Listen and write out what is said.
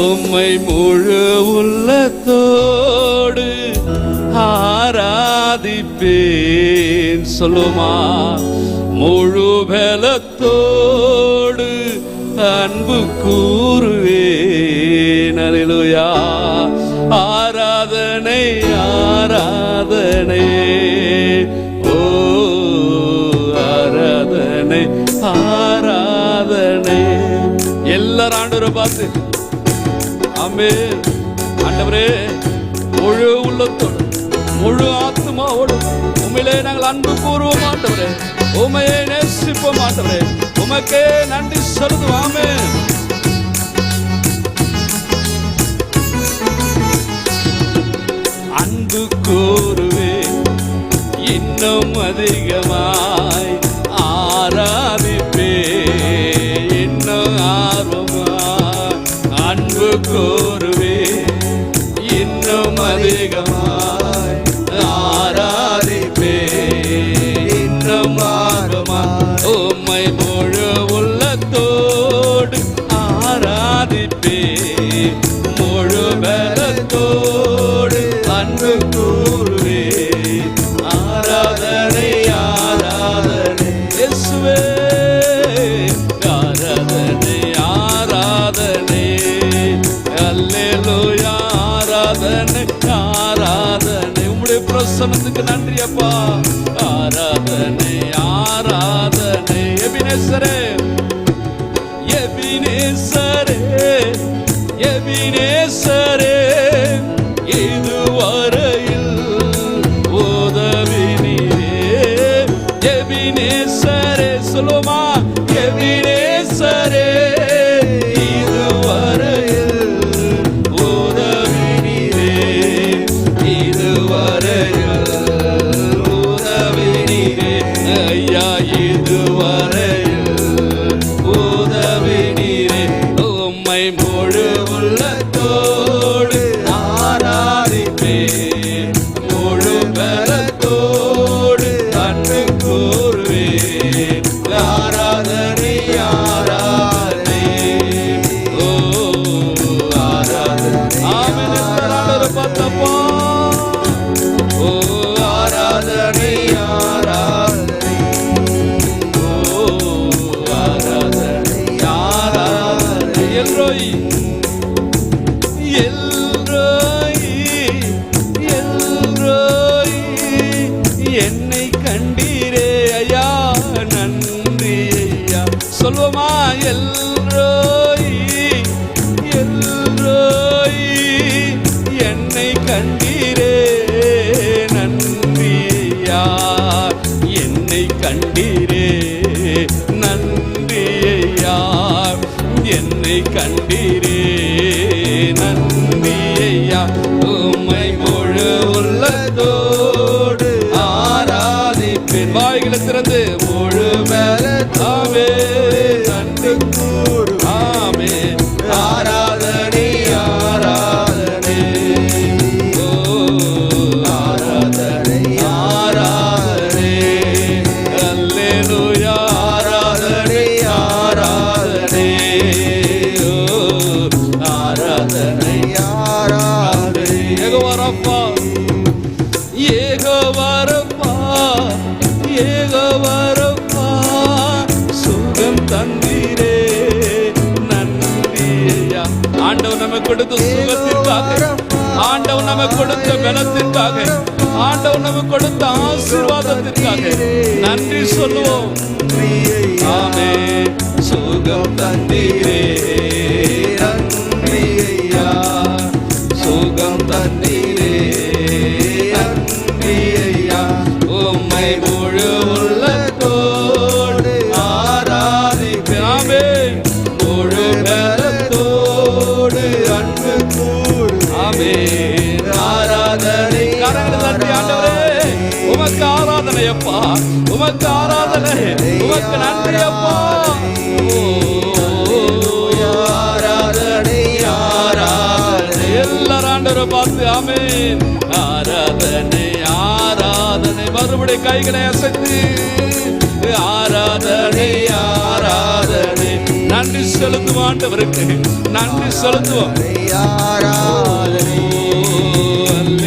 உம்மை முழு உள்ளத்தோடு ஆராதிப்பேன். சொல்லுமா, முழு பலத்தோடு அன்பு கூறுவேன். அல்லேலூயா. ஆராதனை ஆராதனை, ஓ ஆராதனை ஆராதனை. எல்லாரும் ஆண்டவரை பார்த்து ஆமென். ஆண்டவரே, முழு உள்ளத்தோடு முழு ஆத்மாவோடு உண்மையிலே நாங்கள் அன்பு கூறுவோம் ஆண்டவரே. உண்மையை நேசிப்போம் ஆண்டவரே. உமக்கே நன்றி செலுத்துவோம். ஆமென். அன்பு கூறுவேன் இன்னும் அதிகமாய், ஆராதிப்பேன் இன்னும் ஆர்வமாய். அன்பு கூறுவேன் இன்னும் அதிகமாய், ஆராதிப்பேன் இன்னும் ஆர்வமாய். உம்மை முழு உள்ளத்தோடு ஆராதிப்பேன், முழு பலத்தோடு அன்பு கூறுவேன். ஆராதனை ஆராதனை இயேசுவே, ஆராதனை ஆராதனை. அல்லேலூயா. ஆராதனை ஆராதனை. உம்முடைய பிரசன்னத்துக்கு நன்றி அப்பா. ஆராதனை ஆராதனை. எபினேசரே, எபினேசரே, எபினேசரே, இதுவரையில் உதவி நீரே. எபினேசரே, சொல்லுமா, எபினேசரே, இதுவரையில் உதவி நீரே. இதுவரையில் உதவி நீரே. ஐயா, இதுவரையில் உதவி நீரே. உம்மை முழு உள்ளத்தோடு ஆராதிப்பேன், முழு பலத்தோடு அன்பு கூறுவேன். ஆராதனை ஆராதனை, ஓ ஆராதனை. ஆமென். எல்லாரும் பார்த்தப்பா, ஓ ஆராதனை ஆராதனை, ஓ ஆராதனை ஆராதனை. எல்ரோயி, எல்ரோயி, எல்ரோயி, என்னை கண்டீரே ஐயா, நன்றி ஐயா. சொல்லுமா, எல்ரோயி, எல்ரோயி, என்னை கண்டீரே, நன்றி ஐயா. என்னை கண்டீரே, நன்றி ஐயா. என்னை கண்டீரே, நன்றி ஐயா. உம்மை முழு உள்ளத்தோடு ஆராதிப்பேன். வாய்களை திறந்து முழு பலத்தோடு அன்பு கூறு. ஆமென். ஆராதனை ஆராதனை, ஓ ஆராதனை ஆராதனை. அல்லேலூயா. ஆராதனை ஆராதனை, ஓ ஆராதனை ஆராதனை. யெகோவா ரப்பா, யெகோவா ரப்பா, யெகோவா ரப்பா, சுகம் தந்தீரே, நன்றி ஐயா. ஆண்டவர் நமக்கு கொடுத்த சுகத்திற்காக, ஆண்டவர் நமக்கு கொடுத்த பலத்திற்காக, ஆண்டவர் நமக்கு கொடுத்த ஆசீர்வாதத்திற்காக நன்றி சொல்லுவோம். ஆமென். சுகம் தந்தீரே, நன்றி ஐயா. சுகம் தந்தீரே, நன்றி ஐயா. உம்மை முழு உள்ளத்தோடு ஆராதிப்பேன். ஆமென். முழு பலத்தோடு அன்பு கூறு. ஆமென். ஆராதனை. கரங்களை தட்டி ஆண்டவரே, உமக்கு ஆராதனை அப்பா, உமக்கு ஆராதனை, உமக்கு நன்றி அப்பா. ஆராதனை ஆராதனை. எல்லாரும் ஆண்டவரை பார்த்து ஆமென். ஆராதனை ஆராதனை. மறுபடி கைகளை அசைத்து ஆராதனை ஆராதனை. நன்றி செலுத்தும் ஆண்டவருக்கு, நன்றி செலுத்துவோம்.